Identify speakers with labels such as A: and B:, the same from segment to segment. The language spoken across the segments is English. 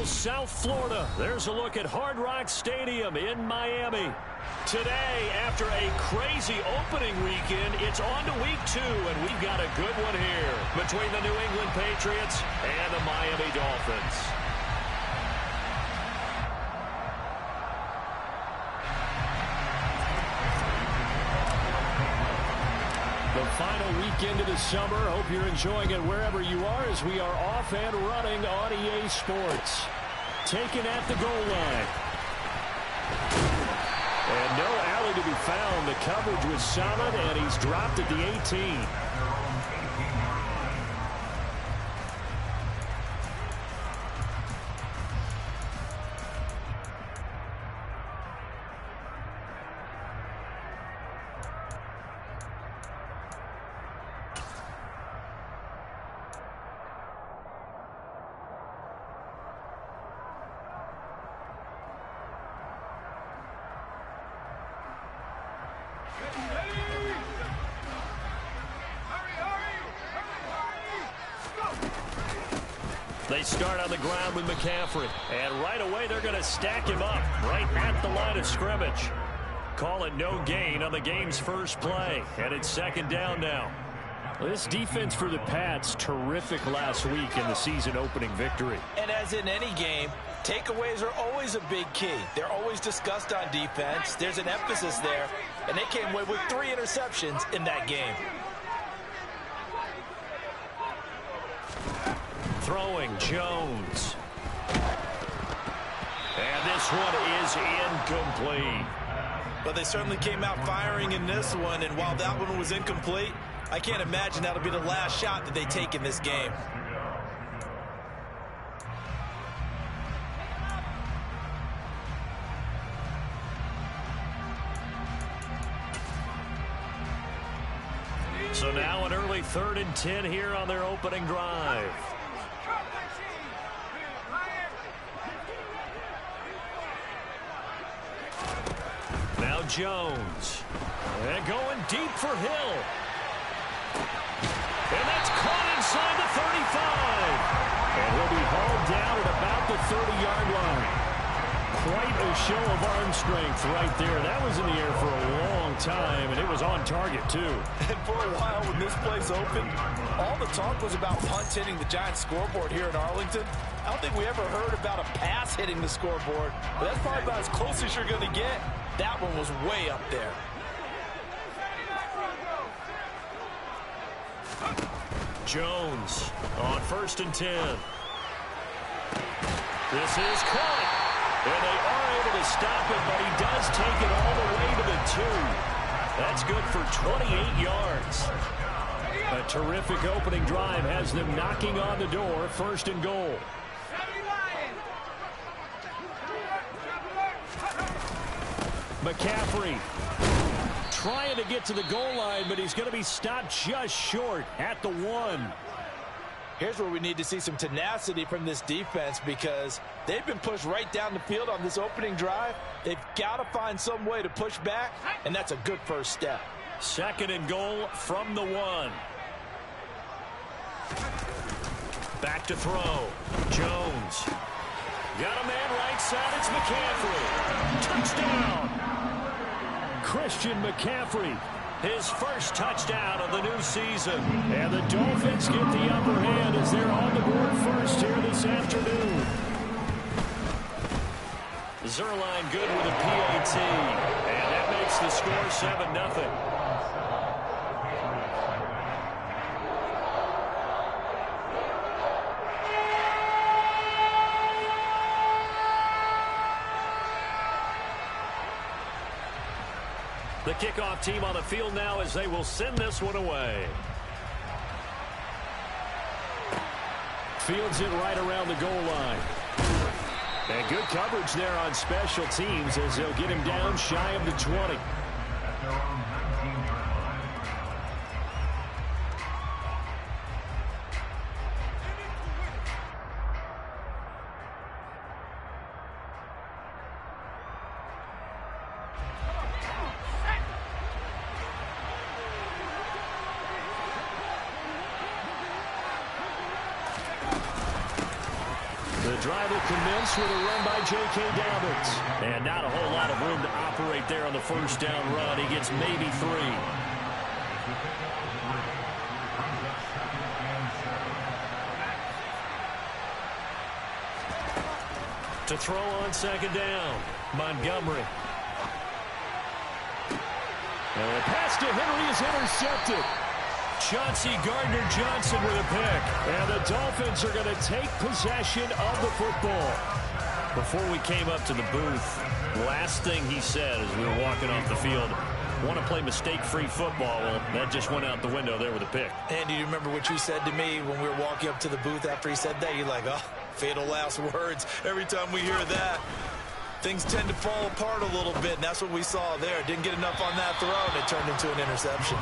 A: South Florida. There's a look at Hard Rock Stadium in Miami. Today, after a crazy opening weekend, it's on to week 2, and we've got a good one here between the New England Patriots and the Miami Dolphins. The final weekend of the summer. Hope you're enjoying it wherever you are as we are off and running on EA Sports. Taken at the goal line. And no alley to be found. The coverage was solid, and he's dropped at the 18. They start on the ground with McCaffrey. And right away, they're going to stack him up right at the line of scrimmage. Call it no gain on the game's first play. And it's second down now. Well, this defense for the Pats, terrific last week in the season-opening victory.
B: And as in any game, takeaways are always a big key. They're always discussed on defense. There's an emphasis there. And they came away with 3 interceptions in that game.
A: Throwing Jones. And this one is incomplete.
B: But they certainly came out firing in this one, and while that one was incomplete, I can't imagine that'll be the last shot that they take in this game.
A: So now an early 3rd and 10 here on their opening drive. Now Jones. And going deep for Hill. And that's caught inside the 35. And he'll be hauled down at about the 30-yard line. Quite a show of arm strength right there. That was in the air for a long time, and it was on target, too.
B: And for a while when this place opened, all the talk was about punts hitting the Giants scoreboard here in Arlington. I don't think we ever heard about a pass hitting the scoreboard, but that's probably about as close as you're going to get. That one was way up there.
A: Jones on 1st and 10. This is caught. And they are able to stop it, but he does take it all the way to the 2. That's good for 28 yards. A terrific opening drive has them knocking on the door, 1st and goal. McCaffrey trying to get to the goal line, but he's going to be stopped just short at the 1.
B: Here's where we need to see some tenacity from this defense because they've been pushed right down the field on this opening drive. They've got to find some way to push back, and that's a good first step.
A: 2nd and goal from the 1. Back to throw. Jones. Got a man right side. It's McCaffrey. Touchdown. Christian McCaffrey. His first touchdown of the new season. And the Dolphins get the upper hand as they're on the board first here this afternoon. Zerline good with a PAT. And that makes the score 7-0. The kickoff team on the field now as they will send this one away. Fields it right around the goal line. And good coverage there on special teams as they'll get him down shy of the 20. drive will commence with a run by J.K. Dobbins. And not a whole lot of room to operate there on the first down run. He gets maybe 3. To throw on second down, Montgomery. And the pass to Henry is intercepted. Chauncey Gardner-Johnson with a pick. And the Dolphins are going to take possession of the football. Before we came up to the booth, last thing he said as we were walking off the field, want to play mistake-free football. Well, that just went out the window there with a pick.
B: And do you remember what you said to me when we were walking up to the booth after he said that? You're like, oh, fatal last words. Every time we hear that, things tend to fall apart a little bit, and that's what we saw there. Didn't get enough on that throw, and it turned into an interception.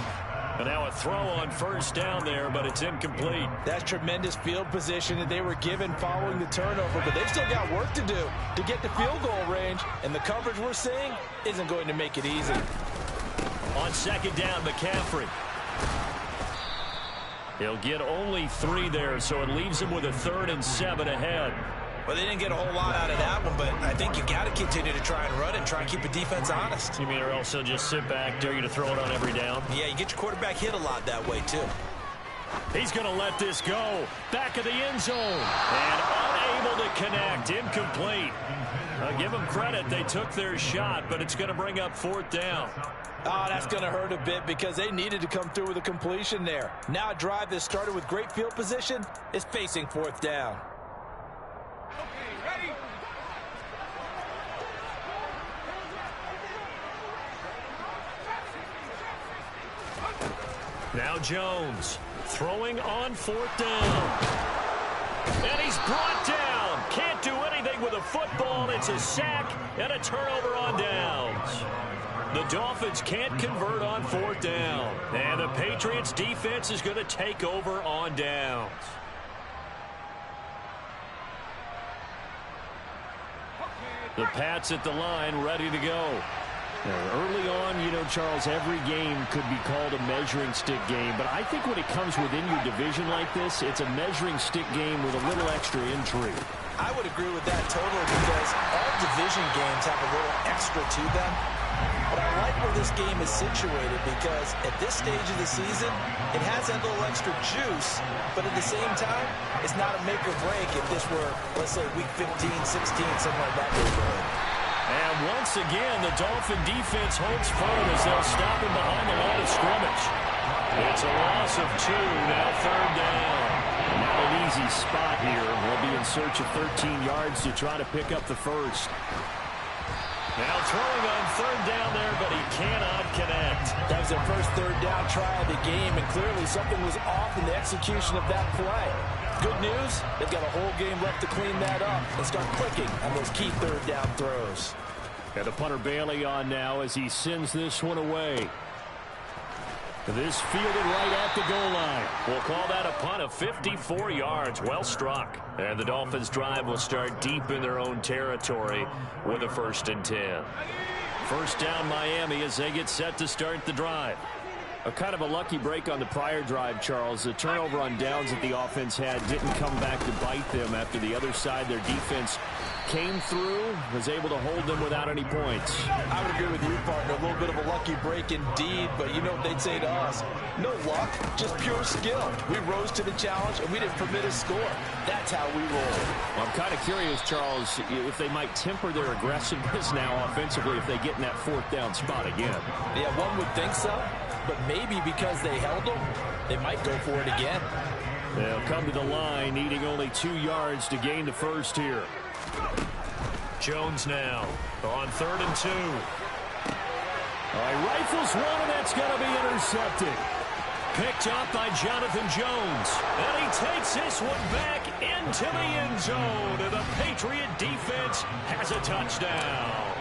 A: And now a throw on first down there, but it's incomplete.
B: That's tremendous field position that they were given following the turnover, but they've still got work to do to get to field goal range, and the coverage we're seeing isn't going to make it easy.
A: On second down, McCaffrey. He'll get only 3 there, so it leaves him with a 3rd and 7 ahead.
B: Well, they didn't get a whole lot out of that one, but I think you got to continue to try and run and try and keep the defense honest.
A: You mean or else he'll just sit back, dare you to throw it on every down?
B: Yeah, you get your quarterback hit a lot that way, too.
A: He's going to let this go. Back of the end zone. And unable to connect. Incomplete. I'll give them credit. They took their shot, but it's going to bring up 4th down.
B: Oh, that's going to hurt a bit because they needed to come through with a completion there. Now a drive that started with great field position is facing 4th down.
A: Now Jones throwing on 4th down. And he's brought down. Can't do anything with a football. It's a sack and a turnover on downs. The Dolphins can't convert on 4th down. And the Patriots defense is going to take over on downs. The Pats at the line ready to go. Early on, you know, Charles, every game could be called a measuring stick game. But I think when it comes within your division like this, it's a measuring stick game with a little extra intrigue.
B: I would agree with that totally because all division games have a little extra to them. But I like where this game is situated because at this stage of the season, it has that little extra juice. But at the same time, it's not a make or break if this were, let's say, week 15, 16, something like that neighborhood.
A: And once again, the Dolphin defense holds firm as they'll stop him behind the line of scrimmage. It's a loss of 2, now 3rd down. Not an easy spot here. We'll be in search of 13 yards to try to pick up the first. Now throwing on 3rd down there, but he cannot connect.
B: That was their first 3rd down try of the game, and clearly something was off in the execution of that play. Good news, they've got a whole game left to clean that up and start clicking on those key 3rd down throws.
A: And the punter Bailey on now as he sends this one away. This fielded right at the goal line. We'll call that a punt of 54 yards. Well struck. And the Dolphins drive will start deep in their own territory with a 1st and 10. First down Miami as they get set to start the drive. A kind of a lucky break on the prior drive, Charles. The turnover on downs that the offense had didn't come back to bite them after the other side. Their defense came through, was able to hold them without any points.
B: I would agree with you, partner. A little bit of a lucky break indeed, but you know what they'd say to us? No luck, just pure skill. We rose to the challenge, and we didn't permit a score. That's how we roll.
A: Well, I'm kind of curious, Charles, if they might temper their aggressiveness now offensively if they get in that 4th down spot again.
B: Yeah, one would think so. But maybe because they held them, they might go for it again.
A: They'll come to the line, needing only 2 yards to gain the first here. Jones now on 3rd and 2. All right, rifles one, and that's going to be intercepted. Picked up by Jonathan Jones. And he takes this one back into the end zone. And the Patriot defense has a touchdown.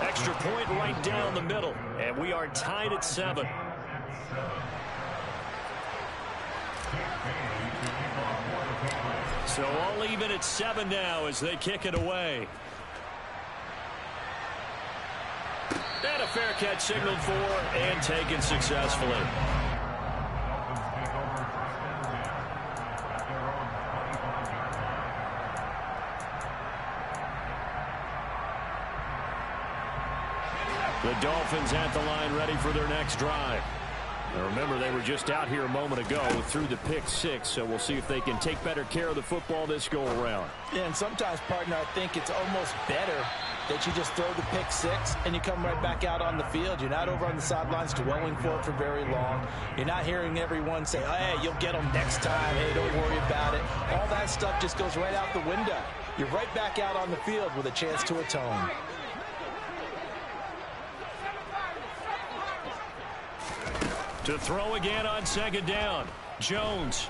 A: Extra point right down the middle, and we are tied at 7. So all even at 7 now as they kick it away. And a fair catch signaled for and taken successfully. The Dolphins at the line ready for their next drive. Now remember, they were just out here a moment ago through the pick six, so we'll see if they can take better care of the football this go-around.
B: Yeah, and sometimes, partner, I think it's almost better that you just throw the pick six and you come right back out on the field. You're not over on the sidelines dwelling for it for very long. You're not hearing everyone say, hey, you'll get them next time. Hey, don't worry about it. All that stuff just goes right out the window. You're right back out on the field with a chance to atone.
A: To throw again on second down. Jones.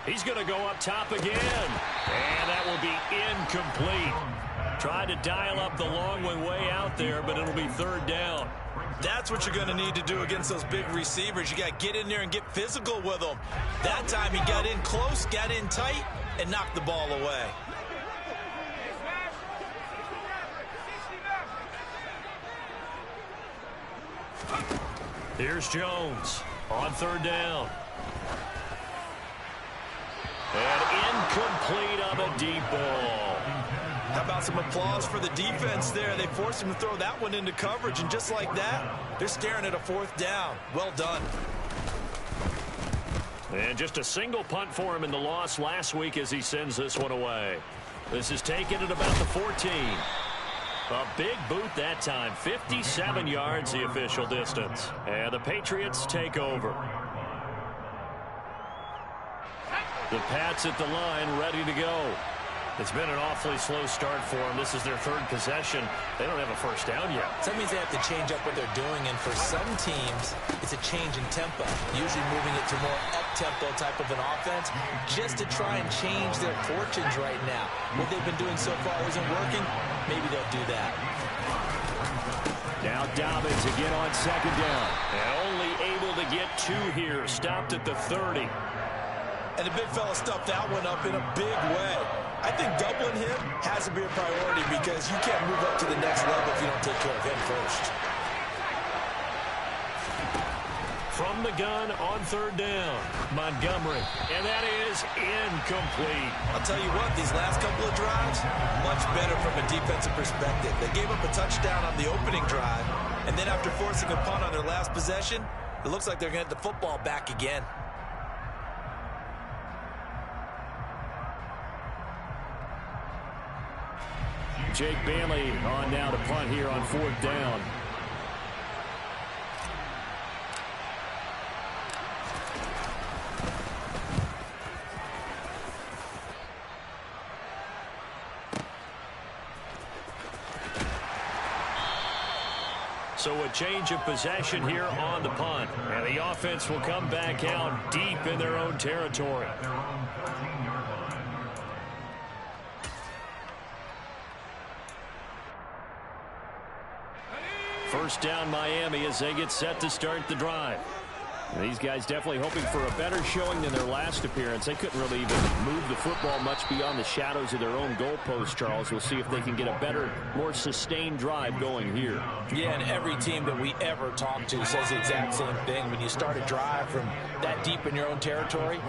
A: He's going to go up top again. And that will be incomplete. Tried to dial up the long one way out there, but it'll be third down.
B: That's what you're going to need to do against those big receivers. You got to get in there and get physical with them. That time he got in close, got in tight, and knocked the ball away.
A: Here's Jones on third down. And incomplete on a deep ball.
B: How about some applause for the defense there? They forced him to throw that one into coverage, and just like that, they're staring at a fourth down. Well done.
A: And just a single punt for him in the loss last week as he sends this one away. This is taken at about the 14. A big boot that time. 57 yards the official distance. And the Patriots take over. The Pats at the line ready to go. It's been an awfully slow start for them. This is their third possession. They don't have a first down yet.
B: So that means they have to change up what they're doing, and for some teams, it's a change in tempo, usually moving it to more up-tempo type of an offense, just to try and change their fortunes right now. What they've been doing so far isn't working. Maybe they'll do that.
A: Now Dobbins again on second down. And only able to get two here. Stopped at the 30.
B: And the big fella stuffed that one up in a big way. I think doubling him has to be a priority because you can't move up to the next level if you don't take care of him first.
A: From the gun on third down, Montgomery. And that is incomplete.
B: I'll tell you what, these last couple of drives, much better from a defensive perspective. They gave up a touchdown on the opening drive, and then after forcing a punt on their last possession, it looks like they're going to get the football back again.
A: Jake Bailey on now to punt here on fourth down. So a change of possession here on the punt. And the offense will come back out deep in their own territory. First down Miami as they get set to start the drive. These guys definitely hoping for a better showing than their last appearance. They couldn't really even move the football much beyond the shadows of their own goalpost, Charles. We'll see if they can get a better, more sustained drive going here.
B: Yeah, and every team that we ever talk to says the exact same thing. When you start a drive from that deep in your own territory,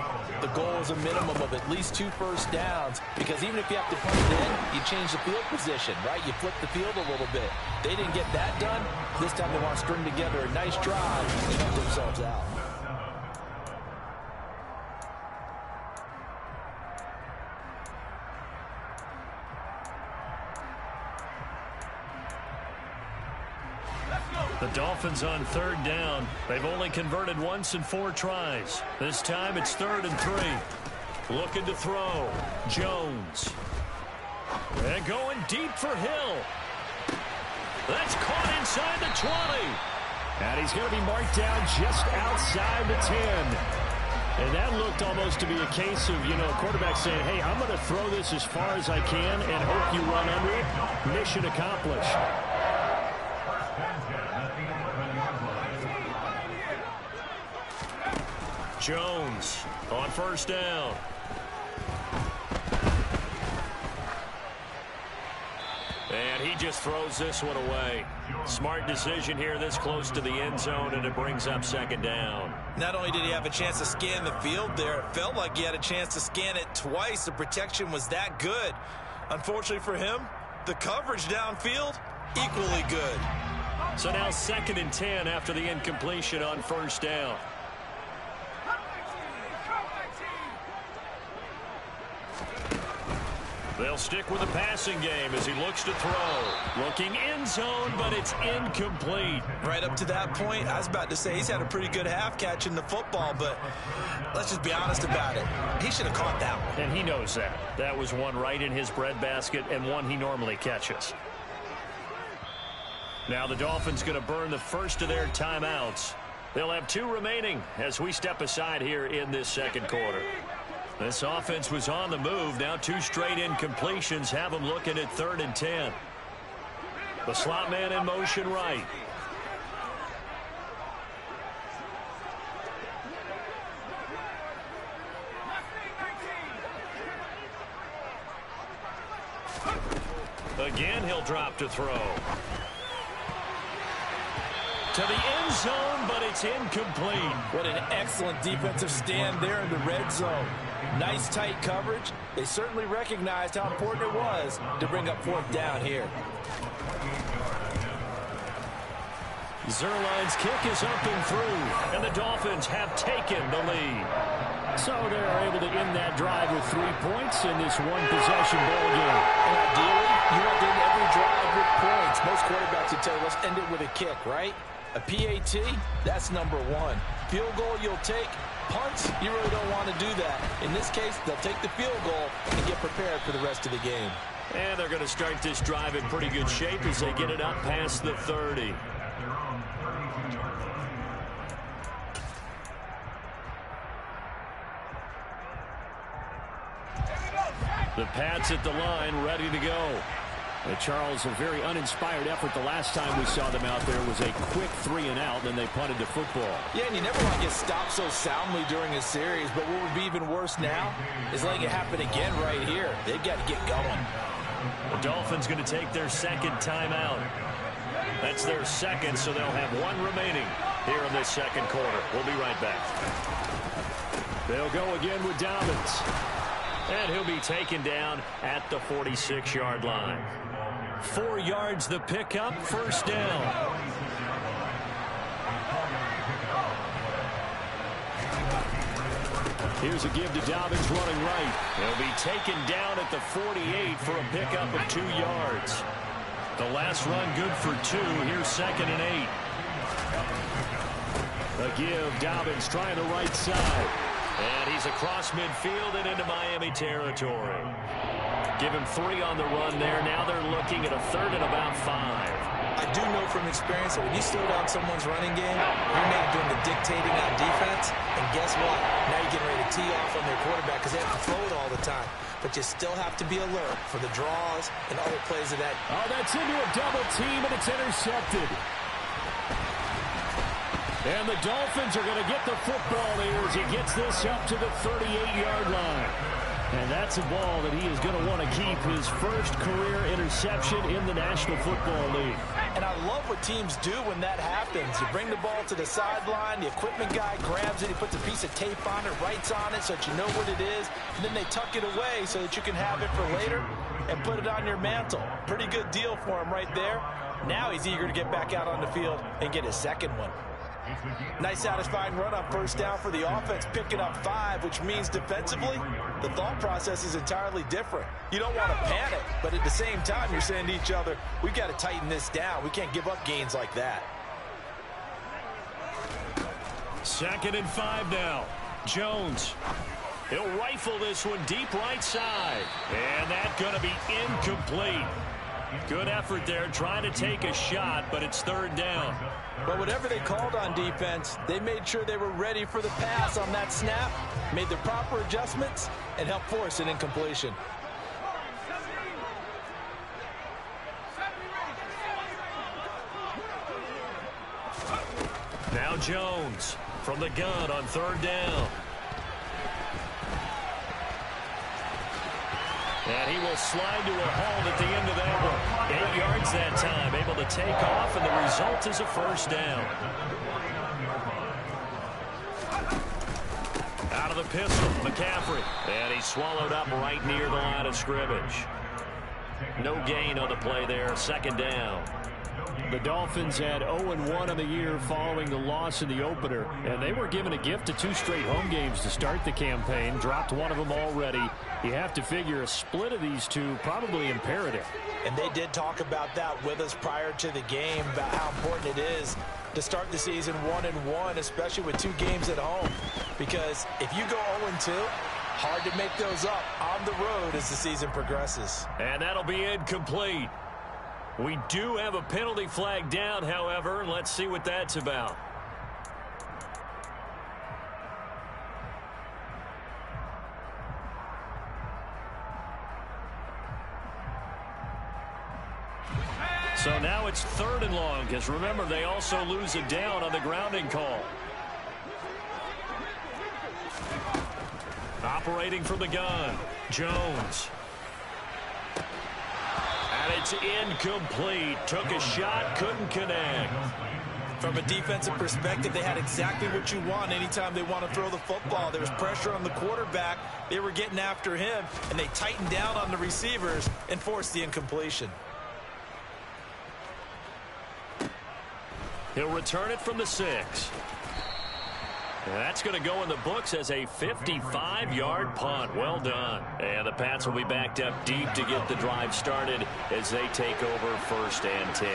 B: the goal is a minimum of at least 2 first downs, because even if you have to punt it in, you change the field position, right? You flip the field a little bit. They didn't get that done. This time they want to string together a nice drive and help themselves out.
A: The Dolphins on third down. They've only converted once in 4 tries. This time it's 3rd and 3. Looking to throw. Jones. And going deep for Hill. That's caught inside the 20. And he's going to be marked down just outside the 10. And that looked almost to be a case of, a quarterback saying, hey, I'm going to throw this as far as I can and hope you run under it. Mission accomplished. Jones on first down. And he just throws this one away. Smart decision here this close to the end zone, and it brings up second down.
B: Not only did he have a chance to scan the field there, it felt like he had a chance to scan it twice. The protection was that good. Unfortunately for him, the coverage downfield, equally good.
A: So now 2nd and 10 after the incompletion on first down. They'll stick with the passing game as he looks to throw. Looking end zone, but it's incomplete.
B: Right up to that point, I was about to say he's had a pretty good half catching the football, but let's just be honest about it. He should have caught that one.
A: And he knows that. That was one right in his breadbasket and one he normally catches. Now the Dolphins going to burn the first of their timeouts. They'll have 2 remaining as we step aside here in this second quarter. This offense was on the move. Now 2 straight incompletions have them looking at 3rd and 10. The slot man in motion right. Again, he'll drop to throw. To the end zone, but it's incomplete.
B: What an excellent defensive stand there in the red zone. Nice tight coverage. They certainly recognized how important it was to bring up 4th down here.
A: Zerline's kick is up and through, and the Dolphins have taken the lead. So they're able to end that drive with 3 points in this one-possession ball game.
B: And ideally, you want to end every drive with points. Most quarterbacks would tell you, let's end it with a kick, right? A PAT, that's number 1. Field goal you'll take. Punts, you really don't want to do that. In this case, they'll take the field goal and get prepared for the rest of the game.
A: And they're going to start this drive in pretty good shape as they get it up past the 30. The Pats at the line, ready to go.
C: Charles, a very uninspired effort the last time we saw them out there was a quick 3 and out, then they punted the football.
B: Yeah, and you never want to get stopped so soundly during a series, but what would be even worse now is letting it happen again right here. They've got to get going.
A: The Dolphins going to take their 2nd timeout. That's their 2nd, so they'll have 1 remaining here in this second quarter. We'll be right back.
C: They'll go again with Dobbins.
A: And he'll be taken down at the 46-yard line. 4 yards the pickup, first down.
C: Here's a give to Dobbins running right.
A: He'll be taken down at the 48 for a pickup of 2 yards. The last run good for 2. Here's 2nd and 8.
C: A give, Dobbins trying the right side.
A: And he's across midfield and into Miami territory. Give him 3 on the run there. Now they're looking at a 3rd and about 5.
B: I do know from experience that when you slow down someone's running game, you're now doing the dictating on defense. And guess what? Now you're getting ready to tee off on their quarterback because they have to throw it all the time. But you still have to be alert for the draws and other plays of that.
C: Oh, that's into a double team, and it's intercepted. And the Dolphins are going to get the football here as he gets this up to the 38-yard line. And that's a ball that he is going to want to keep, his first career interception in the National Football League.
B: And I love what teams do when that happens. You bring the ball to the sideline, the equipment guy grabs it, he puts a piece of tape on it, writes on it so that you know what it is, and then they tuck it away so that you can have it for later and put it on your mantle. Pretty good deal for him right there. Now he's eager to get back out on the field and get his 2nd one. Nice satisfying run on first down for the offense, picking up 5, which means defensively, the thought process is entirely different. You don't want to panic, but at the same time, you're saying to each other, we've got to tighten this down. We can't give up gains like that.
A: 2nd and 5 now. Jones. He'll rifle this one deep right side. And that's going to be incomplete. Good effort there, trying to take a shot, but it's 3rd down.
B: But whatever they called on defense, they made sure they were ready for the pass on that snap, made the proper adjustments, and helped force an incompletion.
A: Now Jones from the gun on 3rd down. And he will slide to a hold at the end of that one. 8 yards that time, able to take off, and the result is a first down. Out of the pistol, McCaffrey. And he's swallowed up right near the line of scrimmage. No gain on the play there, 2nd down.
C: The Dolphins had 0-1 on the year following the loss in the opener, and they were given a gift of 2 straight home games to start the campaign. Dropped one of them already. You have to figure a split of these two probably imperative.
B: And they did talk about that with us prior to the game, about how important it is to start the season 1-1, especially with 2 games at home. Because if you go 0-2, hard to make those up on the road as the season progresses.
A: And that'll be incomplete. We do have a penalty flag down, however. Let's see what that's about. So now it's 3rd and long, because remember, they also lose a down on the grounding call. Operating from the gun, Jones. And it's incomplete. Took a shot, couldn't connect.
B: From a defensive perspective, they had exactly what you want anytime they want to throw the football. There was pressure on the quarterback. They were getting after him, and they tightened down on the receivers and forced the incompletion.
A: He'll return it from the 6. And that's going to go in the books as a 55-yard punt. Well done. And the Pats will be backed up deep to get the drive started as they take over 1st and 10.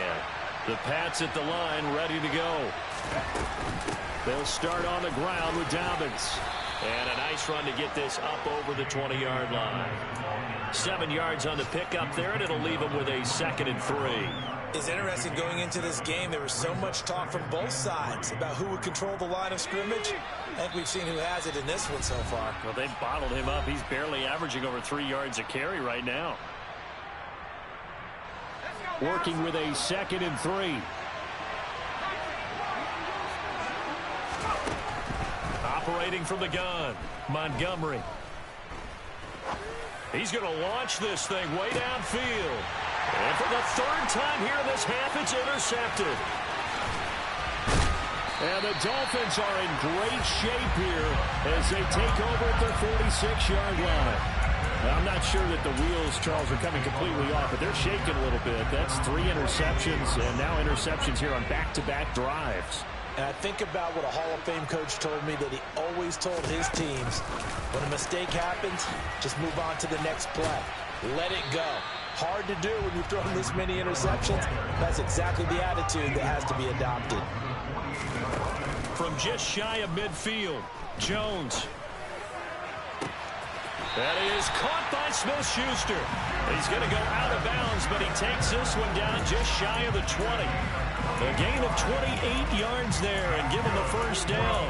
A: The Pats at the line, ready to go. They'll start on the ground with Dobbins. And a nice run to get this up over the 20-yard line. 7 yards on the pickup there, and it'll leave them with a 2nd and 3.
B: It's interesting going into this game. There was so much talk from both sides about who would control the line of scrimmage. I think we've seen who has it in this one so far.
C: Well, they've bottled him up. He's barely averaging over 3 yards a carry right now. Working with a 2nd and 3.
A: Operating from the gun, Montgomery. He's going to launch this thing way downfield. And for the 3rd time here in this half, it's intercepted.
C: And the Dolphins are in great shape here as they take over at their 46-yard line. Now, I'm not sure that the wheels, Charles, are coming completely off, but they're shaking a little bit. That's 3 interceptions, and now interceptions here on back-to-back drives.
B: And I think about what a Hall of Fame coach told me that he always told his teams, when a mistake happens, just move on to the next play. Let it go. Hard to do when you've thrown this many interceptions. That's exactly the attitude that has to be adopted.
A: From just shy of midfield, Jones. That is caught by Smith-Schuster. He's going to go out of bounds, but he takes this one down just shy of the 20. A gain of 28 yards there and give him the 1st down.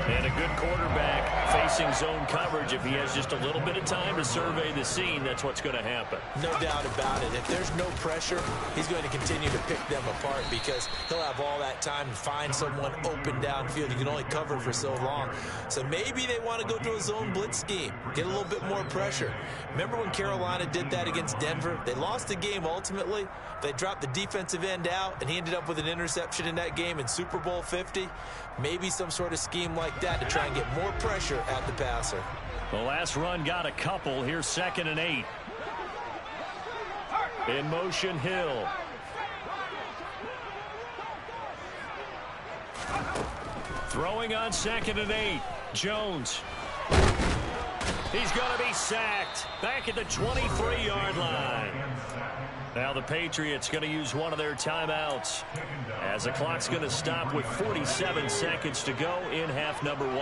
A: And a good quarterback facing zone coverage. If he has just a little bit of time to survey the scene, that's what's going to happen.
B: No doubt about it. If there's no pressure, he's going to continue to pick them apart because he'll have all that time to find someone open downfield. You can only cover for so long. So maybe they want to go to a zone blitz scheme, get a little bit more pressure. Remember when Carolina did that against Denver? They lost the game ultimately. They dropped the defensive end out, and he ended up with an interception in that game in Super Bowl 50. Maybe some sort of scheme like that to try and get more pressure at the passer.
A: The last run got a couple. Here's 2nd and 8. In motion, Hill. Throwing on 2nd and 8. Jones. He's going to be sacked. Back at the 23-yard line. Now the Patriots going to use one of their timeouts as the clock's going to stop with 47 seconds to go in half number 1.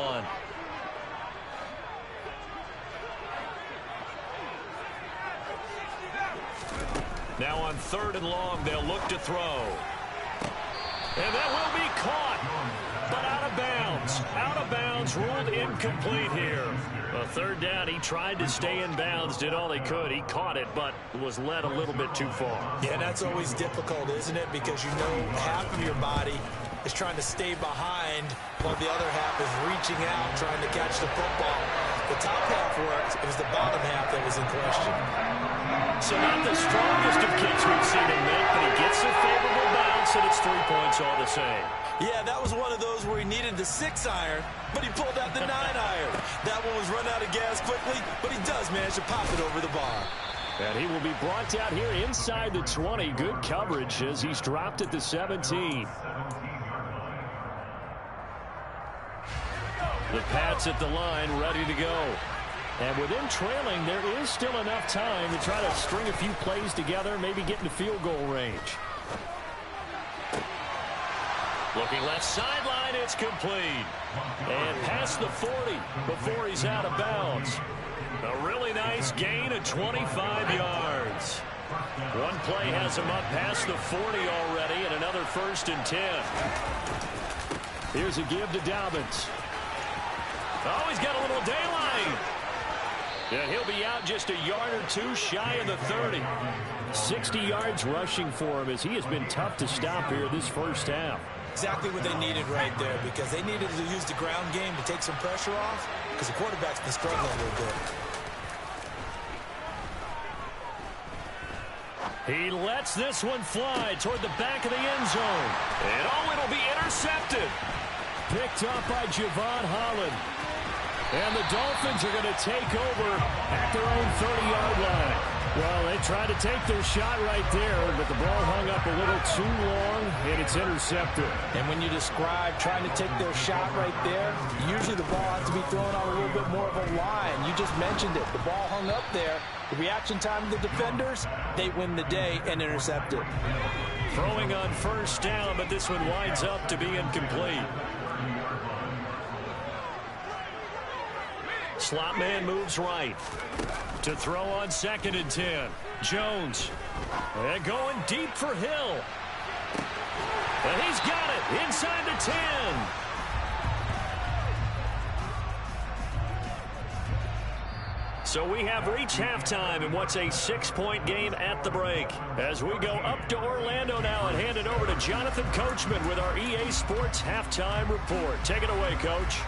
A: Now on 3rd and long, they'll look to throw. And that will be caught, but out of bounds. Out of bounds, ruled incomplete here. A 3rd down, he tried to stay in bounds, did all he could. He caught it, but was led a little bit too far.
B: Yeah, that's always difficult, isn't it? Because you know half of your body is trying to stay behind while the other half is reaching out, trying to catch the football. The top half worked. It was the bottom half that was in question.
A: So not the strongest of kicks we've seen him make, but he gets a favorable bounce, and it's 3 points all the same.
B: Yeah, that was one of those where he needed the 6-iron, but he pulled out the 9-iron. That one was run out of gas quickly, but he does manage to pop it over the bar.
C: And he will be brought down here inside the 20. Good coverage as he's dropped at the 17. The Pats at the line, ready to go. And with them trailing, there is still enough time to try to string a few plays together, maybe get into field goal range. Looking left sideline, it's complete. And past the 40 before he's out of bounds. A really nice gain of 25 yards. One play has him up past the 40 already, and another 1st and 10. Here's a give to Dobbins. Oh, he's got a little daylight. And he'll be out just a yard or two shy of the 30. 60 yards rushing for him as he has been tough to stop here this first half.
D: Exactly what they needed right there, because they needed to use the ground game to take some pressure off, because the quarterback's been struggling a little bit.
C: He lets this one fly toward the back of the end zone. And it'll be intercepted. Picked up by Javon Holland. And the Dolphins are going to take over at their own 30-yard line. Well, they tried to take their shot right there, but the ball hung up a little too long, and it's intercepted.
D: And when you describe trying to take their shot right there, usually the ball has to be thrown on a little bit more of a line. You just mentioned it. The ball hung up there. The reaction time of the defenders, they win the day and intercept it.
C: Throwing on 1st down, but this one winds up to be incomplete. Slot man moves right. To throw on 2nd and 10. Jones. And going deep for Hill. And he's got it inside the 10. So we have reached halftime in what's a 6-point game at the break. As we go up to Orlando now and hand it over to Jonathan Coachman with our EA Sports Halftime Report. Take it away, Coach.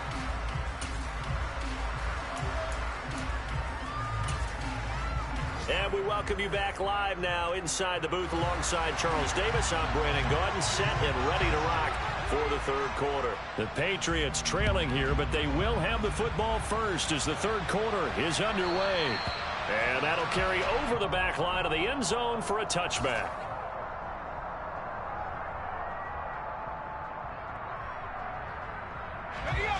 C: And we welcome you back live now inside the booth alongside Charles Davis. I'm Brandon Gaudin, set and ready to rock for the 3rd quarter. The Patriots trailing here, but they will have the football first as the 3rd quarter is underway. And that'll carry over the back line of the end zone for a touchback.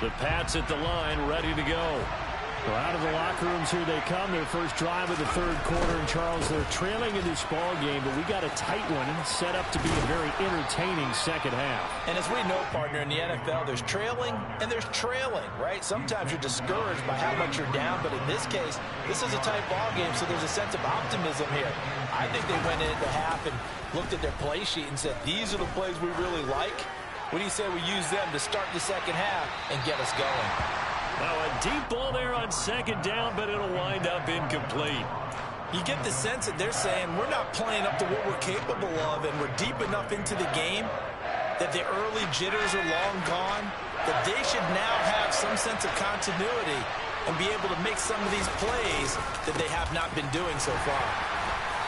C: The Pats at the line, ready to go. Well, out of the locker rooms here they come. Their first drive of the 3rd quarter. And, Charles, they're trailing in this ball game, but we got a tight one set up to be a very entertaining second half.
D: And as we know, partner, in the NFL, there's trailing and there's trailing, right? Sometimes you're discouraged by how much you're down, but in this case, this is a tight ball game, so there's a sense of optimism here. I think they went into half and looked at their play sheet and said, these are the plays we really like. What do you say we use them to start the second half and get us going?
C: Now a deep ball there on 2nd down, but it'll wind up incomplete.
D: You get the sense that they're saying we're not playing up to what we're capable of, and we're deep enough into the game that the early jitters are long gone, that they should now have some sense of continuity and be able to make some of these plays that they have not been doing so far.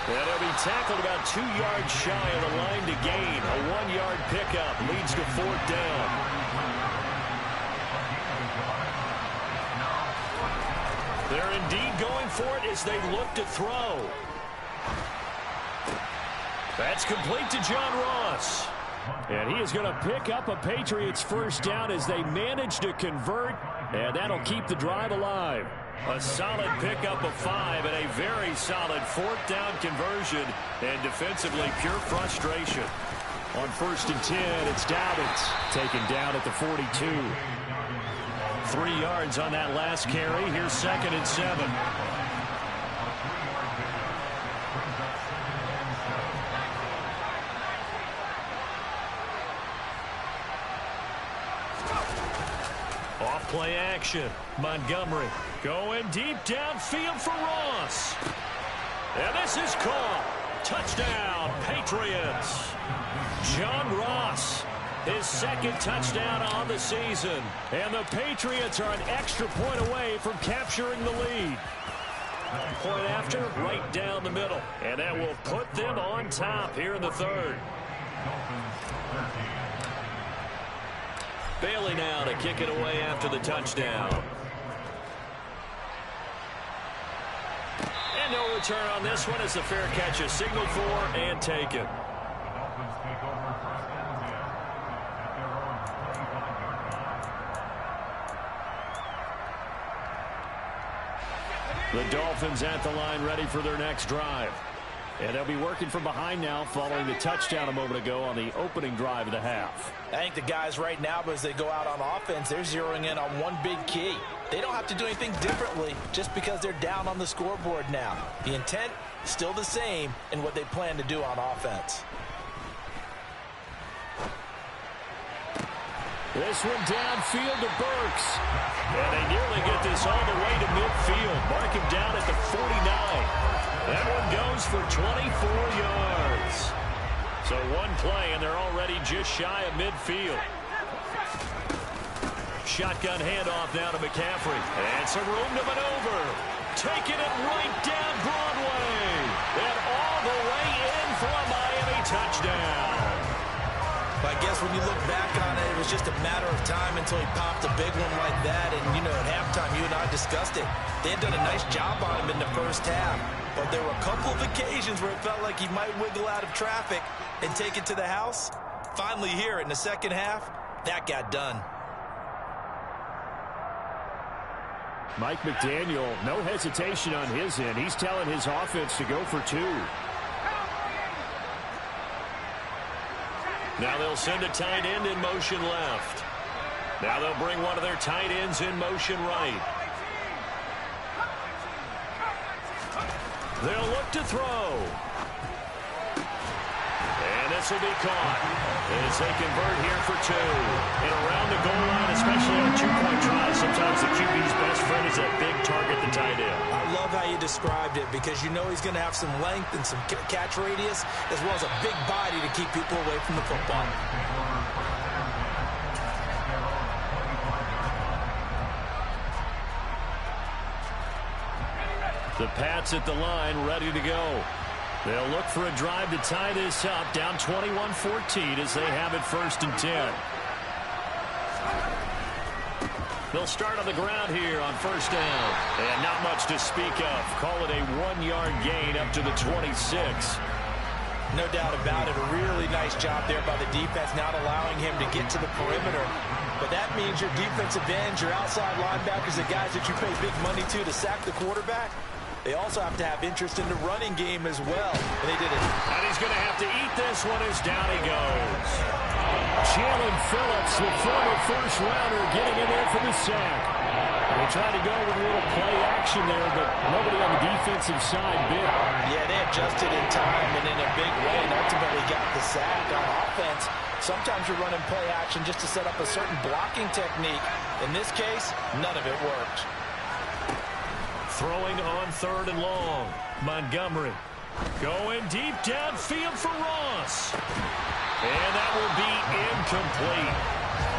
C: And they'll be tackled about 2 yards shy of the line to gain. A 1-yard pickup leads to 4th down. They're indeed going for it as they look to throw. That's complete to John Ross. And he is going to pick up a Patriots 1st down as they manage to convert, and that'll keep the drive alive. A solid pickup of 5 and a very solid 4th down conversion, and defensively pure frustration. On 1st and 10, it's Dobbins taken down at the 42. 3 yards on that last carry. Here's 2nd and 7. Off play action. Montgomery going deep downfield for Ross. And this is caught. Touchdown, Patriots. John Ross, his 2nd touchdown on the season. And the Patriots are an extra point away from capturing the lead. Point after, right down the middle. And that will put them on top here in the 3rd. Bailey now to kick it away after the touchdown. And
A: And no return on this one as the fair catch is signaled for and taken. The Dolphins at the line ready for their next drive. And they'll be working from behind now following the touchdown a moment ago on the opening drive of the half.
D: I think the guys right now, as they go out on offense, they're zeroing in on one big key. They don't have to do anything differently just because they're down on the scoreboard now. The intent, still the same in what they plan to do on offense.
A: This one downfield to Burks. And they nearly get this all the way to midfield. Mark him down at the 49. That one goes for 24 yards. So one play, and they're already just shy of midfield. Shotgun handoff now to McCaffrey. And some room to maneuver. Taking it right down Broadway. And all the way in for a Miami touchdown.
D: But I guess when you look back on it, it was just a matter of time until he popped a big one like that. And, you know, at halftime, you and I discussed it. They had done a nice job on him in the first half. But there were a couple of occasions where it felt like he might wiggle out of traffic and take it to the house. Finally here in the second half, that got done.
C: Mike McDaniel, no hesitation on his end. He's telling his offense to go for two.
A: Now they'll send a tight end in motion left. Now they'll bring one of their tight ends in motion right. They'll look to throw. And this will be caught as they convert here for two. And around the goal line, especially on two-point tries, sometimes the QB's best friend is that big target, the tight end.
D: I love how you described it because you know he's going to have some length and some catch radius as well as a big body to keep people away from the football.
A: The Pats at the line, ready to go. They'll look for a drive to tie this up, down 21-14 as they have it 1st and 10. They'll start on the ground here on 1st down. And not much to speak of. Call it a 1-yard gain up to the 26.
D: No doubt about it. A really nice job there by the defense, not allowing him to get to the perimeter. But that means your defensive ends, your outside linebackers, the guys that you pay big money to sack the quarterback, they also have to have interest in the running game as well. And they did it.
A: And he's going to have to eat this one as down he goes.
C: Jalen Phillips, the former first-rounder, getting in there for the sack. They tried to go with a little play action there, but nobody on the defensive side bit.
D: Yeah, they adjusted in time and in a big way and ultimately got the sack. On offense, sometimes you're running play action just to set up a certain blocking technique. In this case, none of it worked.
A: Throwing on 3rd and long. Montgomery going deep downfield for Ross. And that will be incomplete.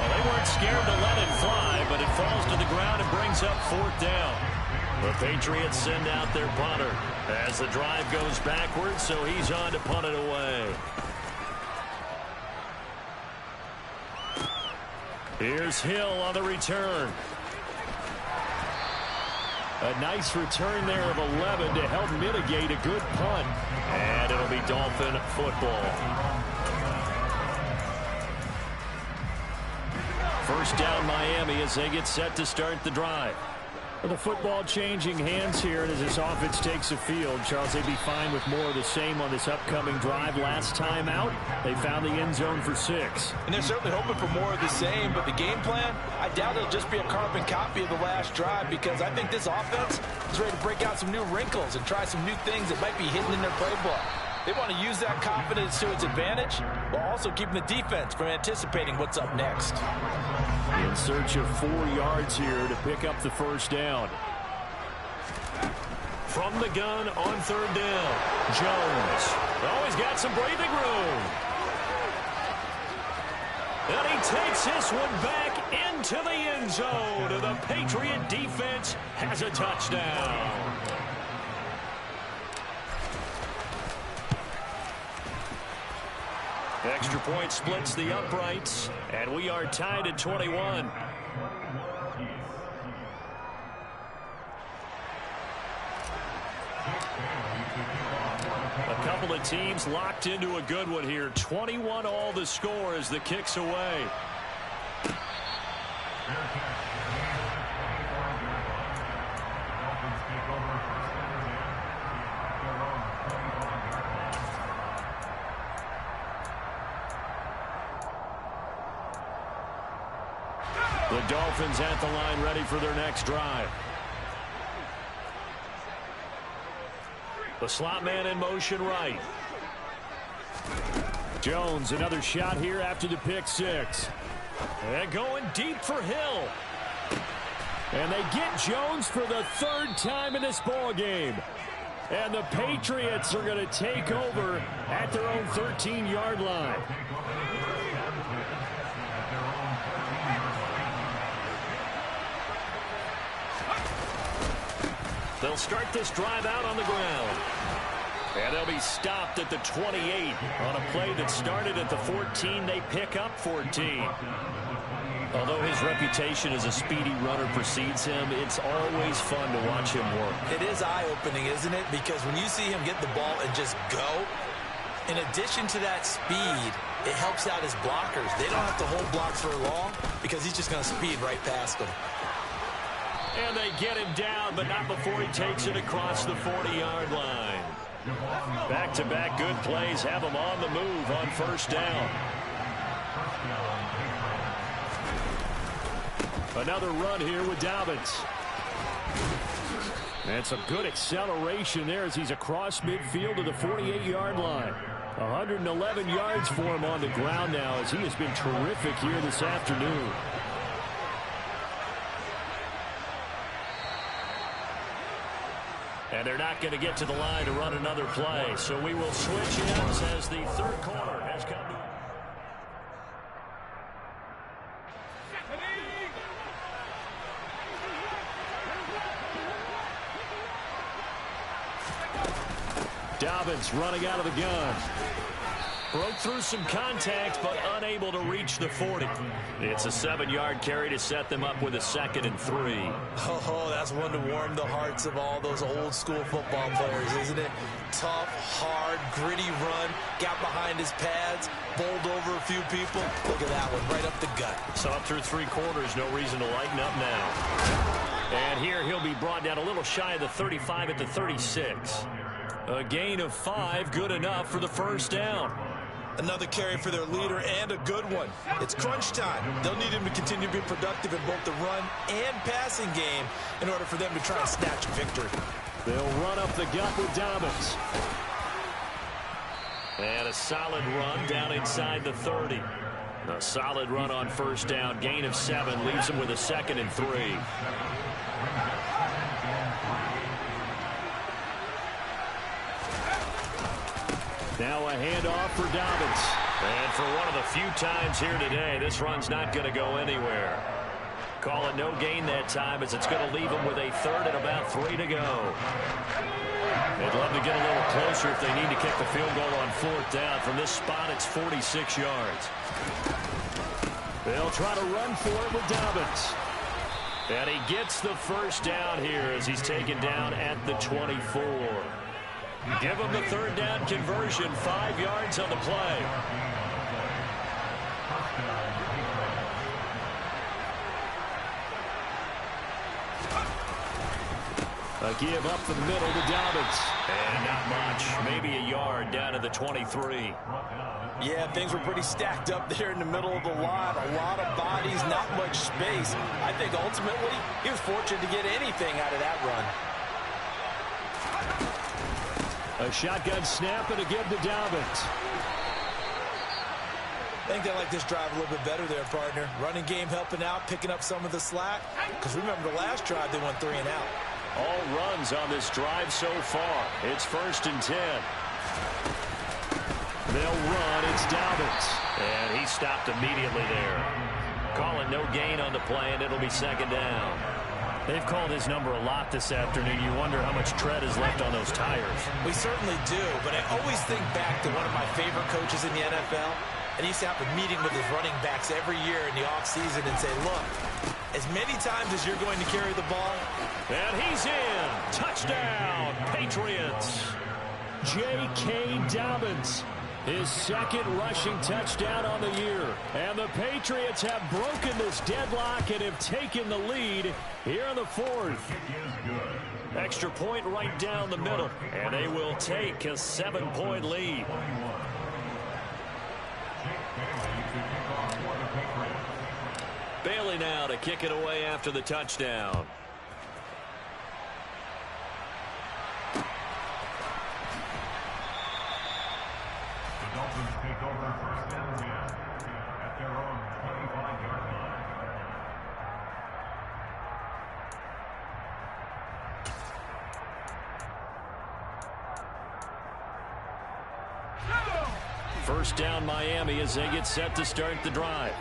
A: Well, they weren't scared to let it fly, but it falls to the ground and brings up 4th down. The Patriots send out their punter as the drive goes backwards, so he's on to punt it away. Here's Hill on the return.
C: A nice return there of 11 to help mitigate a good punt.
A: And it'll be Dolphin football. 1st down Miami as they get set to start the drive.
C: Well, the football changing hands here, and as this offense takes the field, Charles, they'd be fine with more of the same on this upcoming drive. Last time out, they found the end zone for 6.
D: And they're certainly hoping for more of the same, but the game plan, I doubt it'll just be a carbon copy of the last drive because I think this offense is ready to break out some new wrinkles and try some new things that might be hidden in their playbook. They want to use that confidence to its advantage while also keeping the defense from anticipating what's up next.
C: In search of 4 yards here to pick up the 1st down.
A: From the gun on 3rd down, Jones. Oh, he's got some breathing room. And he takes this one back into the end zone. And the Patriot defense has a touchdown. Extra point splits the uprights, and we are tied at 21. A couple of teams locked into a good one here. 21 all the score as the kick's away. The Dolphins at the line ready for their next drive. The slot man in motion right. Jones, another shot here after the pick six. And going deep for Hill. And they get Jones for the third time in this ball game. And the Patriots are going to take over at their own 13-yard line. They'll start this drive out on the ground. And they'll be stopped at the 28 on a play that started at the 14. They pick up 14. Although his reputation as a speedy runner precedes him, it's always fun to watch him work.
D: It is eye-opening, isn't it? Because when you see him get the ball and just go, in addition to that speed, it helps out his blockers. They don't have to hold blocks for long because he's just going to speed right past them.
A: And they get him down, but not before he takes it across the 40-yard line. Back-to-back good plays have him on the move on first down. Another run here with Dobbins. And some good acceleration there as he's across midfield to the 48-yard line. 111 yards for him on the ground now as he has been terrific here this afternoon. And they're not going to get to the line to run another play. So we will switch ends as the third quarter has come to. Dobbins running out of the gun. Broke through some contact, but unable to reach the 40. It's a 7-yard carry to set them up with a 2nd and 3.
D: Oh, that's one to warm the hearts of all those old-school football players, isn't it? Tough, hard, gritty run. Got behind his pads, bowled over a few people. Look at that one, right up the gut.
A: So up through 3 quarters, no reason to lighten up now. And here he'll be brought down a little shy of the 35 at the 36. A gain of 5, good enough for the first down.
D: Another carry for their leader and a good one. It's crunch time. They'll need him to continue to be productive in both the run and passing game in order for them to try and snatch a victory.
A: They'll run up the gut with Dobbins. And a solid run down inside the 30. A solid run on first down. Gain of 7 leaves him with a 2nd and 3. Now a handoff for Dobbins. And for one of the few times here today, this run's not going to go anywhere. Call it no gain that time as it's going to leave him with a 3rd and about 3 to go. They'd love to get a little closer if they need to kick the field goal on 4th down. From this spot, it's 46 yards. They'll try to run for it with Dobbins. And he gets the first down here as he's taken down at the 24. Give him the 3rd down conversion, 5 yards on the play. A give up the middle to Dobbins. And not much, maybe a yard down to the 23.
D: Yeah, things were pretty stacked up there in the middle of the line. A lot of bodies, not much space. I think ultimately he was fortunate to get anything out of that run.
A: A shotgun snap and a give to Dobbins.
D: I think they like this drive a little bit better there, partner. Running game helping out, picking up some of the slack. Because remember the last drive, they went 3 and out.
A: All runs on this drive so far. It's 1st and 10. They'll run. It's Dobbins. And he stopped immediately there. Calling no gain on the play, and it'll be 2nd down. They've called his number a lot this afternoon. You wonder how much tread is left on those tires.
D: We certainly do, but I always think back to one of my favorite coaches in the NFL, and he used to have a meeting with his running backs every year in the offseason and say, look, as many times as you're going to carry the ball.
A: And he's in. Touchdown, Patriots.
C: J.K. Dobbins, his second rushing touchdown on the year. And the Patriots have broken this deadlock and have taken the lead here in the fourth.
A: Extra point right down the middle, and they will take a 7-point lead. Bailey now to kick it away after the touchdown.
E: The Dolphins take over first and 10 at their own 25-yard line.
A: First down Miami as they get set to start the drive.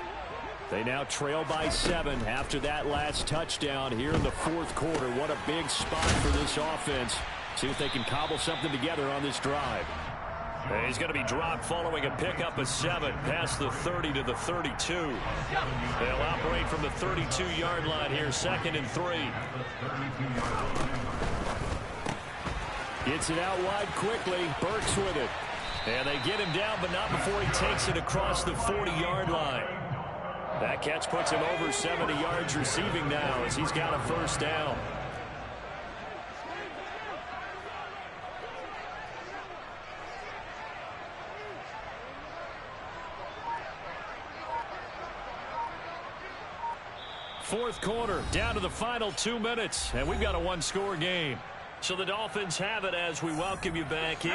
C: They now trail by 7 after that last touchdown here in the fourth quarter. What a big spot for this offense. See if they can cobble something together on this drive.
A: And he's going to be dropped following a pickup of 7 past the 30 to the 32. They'll operate from the 32-yard line here, 2nd and 3.
C: Gets it out wide quickly. Burks with it.
A: And they get him down, but not before he takes it across the 40-yard line. That catch puts him over 70 yards receiving now as he's got a first down. Fourth quarter, down to the final 2 minutes, and we've got a one-score game. So the Dolphins have it as we welcome you back in.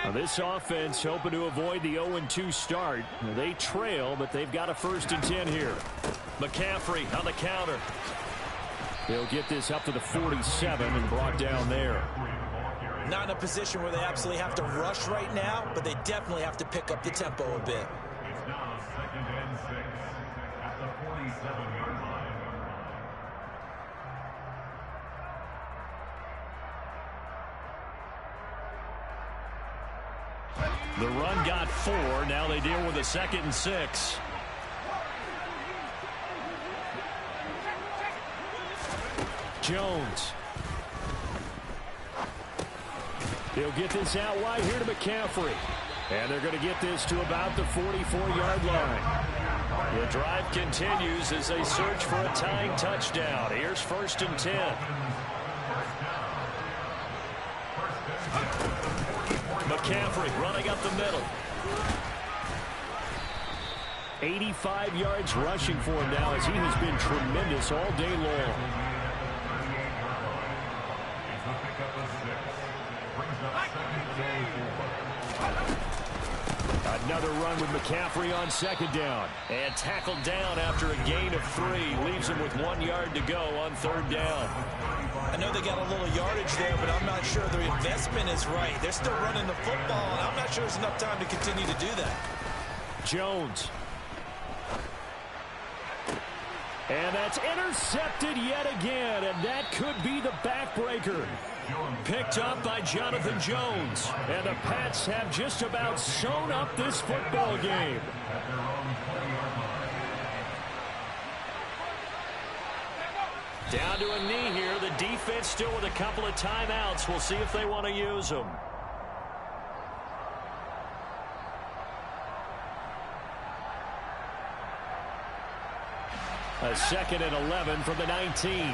C: Now this offense hoping to avoid the 0-2 start. They trail, but they've got a 1st and 10 here.
A: McCaffrey on the counter.
C: They'll get this up to the 47 and brought down there.
D: Not in a position where they absolutely have to rush right now, but they definitely have to pick up the tempo a bit.
E: It's now 2nd and 6 at the 47-yard line.
A: The run got 4. Now they deal with a 2nd and 6.
C: Jones. He'll get this out wide here to McCaffrey. And they're going to get this to about the 44-yard line.
A: The drive continues as they search for a tying touchdown. Here's 1st and 10. McCaffrey running up the middle.
C: 85 yards rushing for him now as he has been tremendous all day long. Another run with McCaffrey on 2nd down.
A: And tackled down after a gain of 3. Leaves him with 1 yard to go on 3rd down.
D: I know they got a little yardage there, but I'm not sure the investment is right. They're still running the football, and I'm not sure there's enough time to continue to do that.
C: Jones. And that's intercepted yet again, and that could be the backbreaker.
A: Picked up by Jonathan Jones.
C: And the Pats have just about sewn up this football game.
A: Down to a knee here. The defense still with a couple of timeouts. We'll see if they want to use them.
C: A 2nd and 11 from the 19.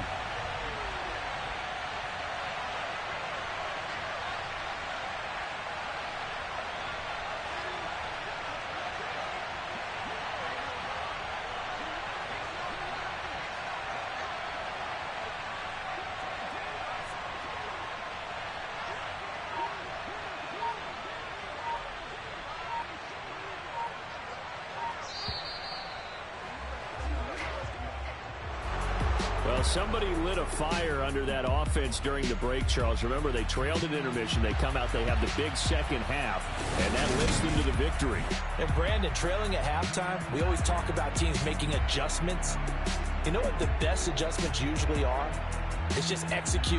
C: Somebody lit a fire under that offense during the break, Charles. Remember, they trailed in intermission. They come out, they have the big second half, and that lifts them to the victory.
D: And, Brandon, trailing at halftime, we always talk about teams making adjustments. You know what the best adjustments usually are? It's just executing